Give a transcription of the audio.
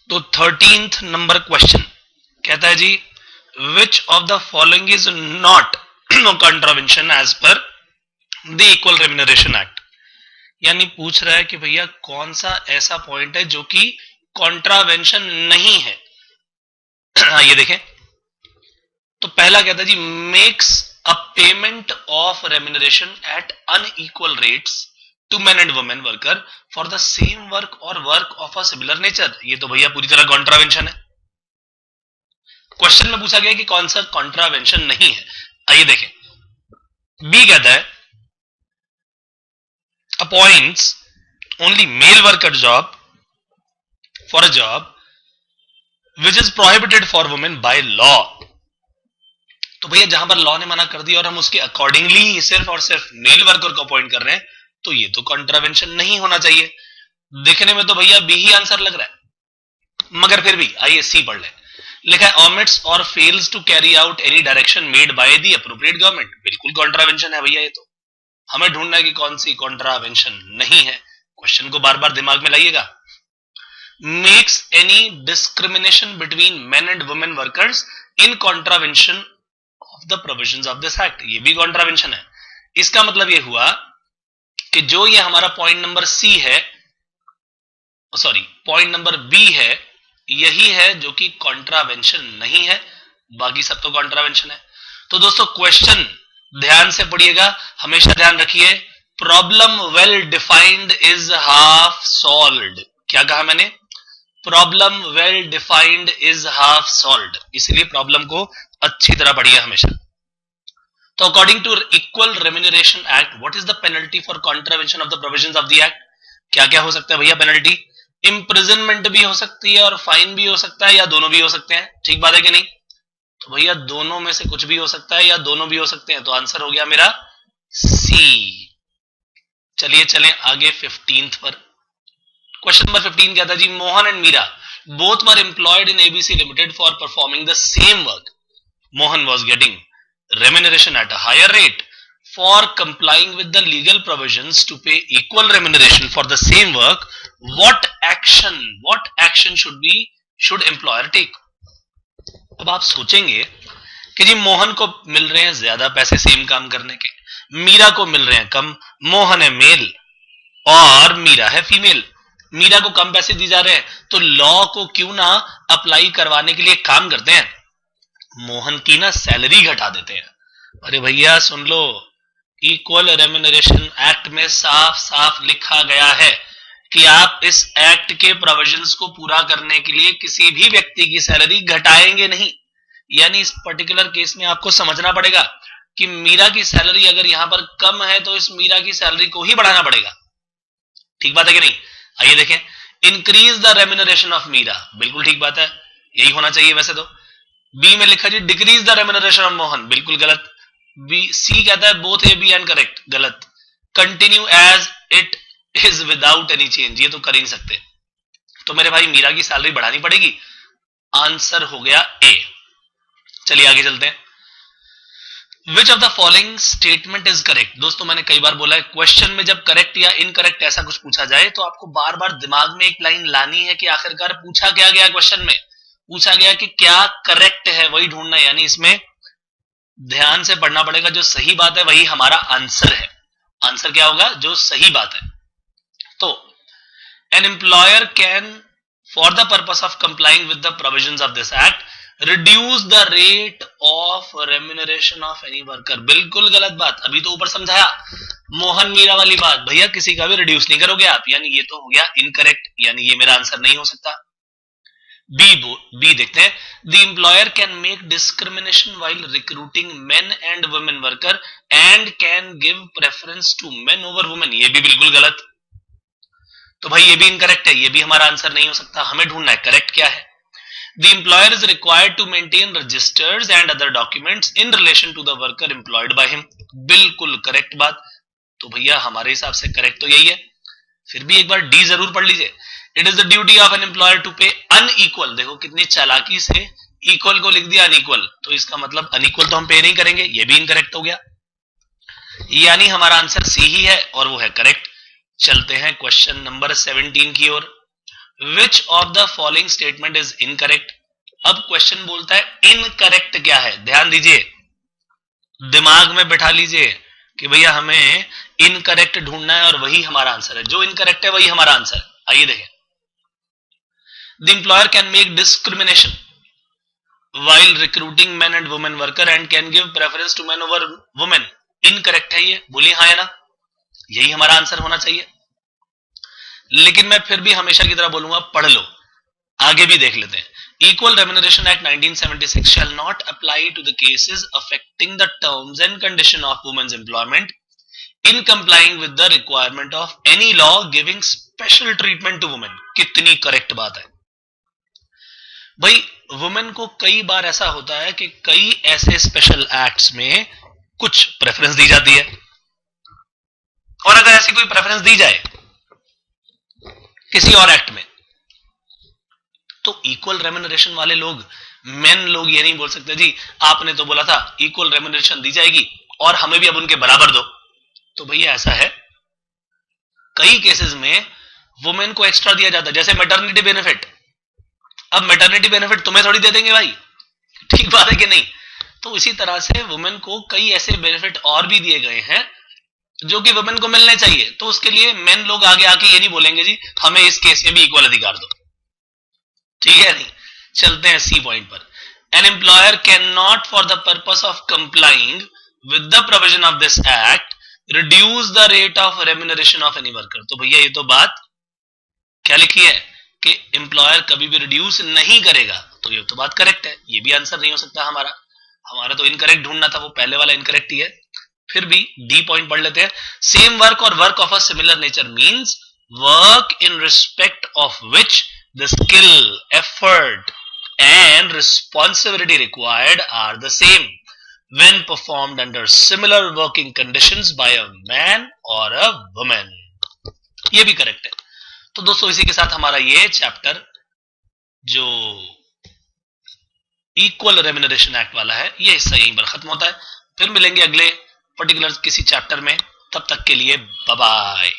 तो 13th number question कहता है जी, which of the following is not contravention as per the equal remuneration act. यानी पूछ रहा है कि भैया कौन सा ऐसा पॉइंट है जो कि कॉन्ट्रावेंशन नहीं है। ये देखें, तो पहला कहता है जी, makes a payment of remuneration at unequal rates to man and women worker for the same work और work of a similar nature. ये तो भैया पूरी तरह कॉन्ट्रावेंशन है। क्वेश्चन में पूछा गया कि कौन सा कॉन्ट्रावेंशन नहीं है। आइए देखें, बी कहता है appoints only mail worker job for a job which is prohibited for women by law. तो भैया जहां पर लॉ ने मना कर दिया और हम उसके अकॉर्डिंगली सिर्फ और सिर्फ मेल वर्कर को अपॉइंट कर रहे हैं, तो ये तो कॉन्ट्रावेंशन नहीं होना चाहिए। देखने में तो भैया बी ही आंसर लग रहा है, मगर फिर भी आइए सी पढ़ लें। लिखा है ओमिट्स और fails to carry out any direction made by the appropriate government. बिल्कुल कॉन्ट्रावेंशन है भैया। ये तो हमें ढूंढना है कि कौन सी कॉन्ट्रावेंशन नहीं है। क्वेश्चन को बार बार दिमाग में लाइएगा। Makes any discrimination between main and women workers in contravention of the provisions of this act. ये भी कॉन्ट्रावेंशन है। इसका मतलब ये हुआ कि जो ये हमारा पॉइंट नंबर सी है, सॉरी पॉइंट नंबर बी है, यही है जो कि कॉन्ट्रावेंशन नहीं है, बाकी सब तो कॉन्ट्रावेंशन है। तो दोस्तों क्वेश्चन ध्यान से पढ़िएगा, हमेशा ध्यान रखिए, problem well defined is half solved. क्या कहा मैंने? Problem well defined is half solved. इसलिए प्रॉब्लम को अच्छी तरह पढ़िए हमेशा। तो according to equal remuneration act, what is the penalty for contravention of the provisions of the act? क्या क्या हो सकता है भैया पेनल्टी? इंप्रिजनमेंट भी हो सकती है और फाइन भी हो सकता है, या दोनों भी हो सकते हैं। ठीक बात है कि नहीं? तो भैया दोनों में से कुछ भी हो सकता है या दोनों भी हो सकते हैं। तो आंसर हो गया मेरा सी। चलिए चलें आगे 15th पर। क्वेश्चन नंबर 15 कहता है जी, Mohan and Meera both were employed in ABC limited for performing the same work. Mohan was getting remuneration at a higher rate for complying with the legal provisions to pay equal remuneration for the same work. What action should employer take? अब आप सोचेंगे कि जी मोहन को मिल रहे हैं ज्यादा पैसे same काम करने के, मीरा को मिल रहे हैं कम। मोहन है मेल और मीरा है फीमेल। मीरा को कम पैसे दिए जा रहे हैं, तो लॉ को क्यों ना अप्लाई करवाने के लिए काम करते हैं, मोहन की ना सैलरी घटा देते हैं। अरे भैया सुन लो, इक्वल रेम्यूनरेशन एक्ट में साफ साफ लिखा गया है कि आप इस एक्ट के प्रोविजंस को पूरा करने के लिए किसी भी व्यक्ति की सैलरी घटाएंगे नहीं। यानी इस पर्टिकुलर केस में आपको समझना पड़ेगा कि मीरा की सैलरी अगर यहां पर कम है तो इस मीरा की सैलरी को ही बढ़ाना पड़ेगा। ठीक बात है कि नहीं? आइए देखें, increase the remuneration of Meera. बिल्कुल ठीक बात है, यही होना चाहिए वैसे तो। बी में लिखा जी decrease the remuneration of Mohan. बिल्कुल गलत। बी सी कहता है both A B and correct. गलत। Continue as it is without any change. ये तो कर ही नहीं सकते। तो मेरे भाई मीरा की सैलरी बढ़ानी पड़ेगी। आंसर हो गया ए। चलिए आगे चलते हैं। विच of the following statement is correct? दोस्तों मैंने कई बार बोला है, क्वेश्चन में जब करेक्ट या इनकरेक्ट ऐसा कुछ पूछा जाए तो आपको बार बार दिमाग में एक लाइन लानी है कि आखिरकार पूछा क्या गया। क्वेश्चन में पूछा गया कि क्या करेक्ट है, वही ढूंढना है। यानी इसमें ध्यान से पढ़ना पड़ेगा, जो सही बात है वही हमारा आंसर है। आंसर क्या होगा? जो सही बात है। तो an employer can for the purpose of complying with the provisions of this act reduce the rate of remuneration of any worker. बिल्कुल गलत बात। अभी तो ऊपर समझाया मोहन मीरा वाली बात, भैया किसी का भी रिड्यूस नहीं करोगे आप। यानी ये तो हो गया इनकरेक्ट, यानी ये मेरा आंसर नहीं हो सकता। बी देखते हैं, the employer can make discrimination while recruiting men and women worker and can give preference to men over women. ये भी बिल्कुल गलत। तो भाई ये भी इनकरेक्ट है, ये भी हमारा आंसर नहीं हो सकता। हमें ढूंढना है करेक्ट क्या है। The employer is required to maintain registers and other documents in relation to the worker employed by him. बिल्कुल करेक्ट बात। तो भैया हमारे हिसाब से करेक्ट तो यही है। फिर भी एक बार डी जरूर पढ़ लीजिए। It is the duty of an employer to pay unequal. देखो कितनी चालाकी से इक्वल को लिख दिया अनइक्वल, तो इसका मतलब अनइक्वल तो हम पे नहीं करेंगे। ये भी इनकरेक्ट हो गया। यानी हमारा आंसर सी ही है और वो है करेक्ट। चलते हैं क्वेश्चन नंबर 17 की ओर। Which of the following statement is incorrect. अब क्वेश्चन बोलता है इनकरेक्ट क्या है, ध्यान दीजिए, दिमाग में बैठा लीजिए कि भैया हमें इनकरेक्ट ढूंढना है और वही हमारा आंसर है, जो इनकरेक्ट है वही हमारा आंसर है। आइए देखें, the employer can make discrimination while recruiting men and women worker and can give preference to men over women। Incorrect है ये, बोलिए हाँ या ना, यही हमारा आंसर होना चाहिए। लेकिन मैं फिर भी हमेशा की तरह बोलूंगा, पढ़ लो, आगे भी देख लेते हैं। Equal remuneration act 1976 shall not apply to the cases affecting the terms and condition of women's employment in complying with the requirement of any law giving special treatment to women। कितनी करेक्ट बात है भाई। Women को कई बार ऐसा होता है कि कई ऐसे स्पेशल एक्ट्स में कुछ प्रेफरेंस दी जाती है, और अगर ऐसी कोई प्रेफरेंस दी जाए किसी और एक्ट में, तो इक्वल रेम्यूनरेशन वाले लोग, मेन लोग ये नहीं बोल सकते जी आपने तो बोला था इक्वल रेम्यूनरेशन दी जाएगी और हमें भी अब उनके बराबर दो। तो भैया ऐसा है, कई केसेस में वुमेन को एक्स्ट्रा दिया जाता है, जैसे मैटरनिटी बेनिफिट। अब मैटरनिटी बेनिफिट तुम्हें थोड़ी दे देंगे भाई, ठीक बात है कि नहीं। तो इसी तरह से वुमेन को कई ऐसे बेनिफिट और भी दिए गए हैं जो कि वुमेन को मिलने चाहिए, तो उसके लिए मेन लोग आगे आके ये नहीं बोलेंगे जी हमें इस केस में भी इक्वल अधिकार दो, ठीक है नहीं। चलते हैं सी पॉइंट पर। An employer can not for the purpose of complying with the provision of this act reduce the rate of remuneration of any worker. तो भैया ये तो बात क्या लिखी है कि एम्प्लॉयर कभी भी रिड्यूस नहीं करेगा, तो ये तो बात करेक्ट है, ये भी आंसर नहीं हो सकता हमारा तो इनकरेक्ट ढूंढना था, वो पहले वाला इनकरेक्ट ही है। फिर भी डी पॉइंट पढ़ लेते हैं। सेम वर्क और work of a similar nature means work in respect of which the skill, effort and responsibility required are the same when performed under similar working conditions by a man or a women. ये भी correct है। तो दोस्तों इसी के साथ हमारा ये चैप्टर जो इक्वल रेम्यूनरेशन एक्ट वाला है, ये हिस्सा यहीं पर खत्म होता है। फिर मिलेंगे अगले पर्टिकुलर किसी चैप्टर में, तब तक के लिए बाय बाय।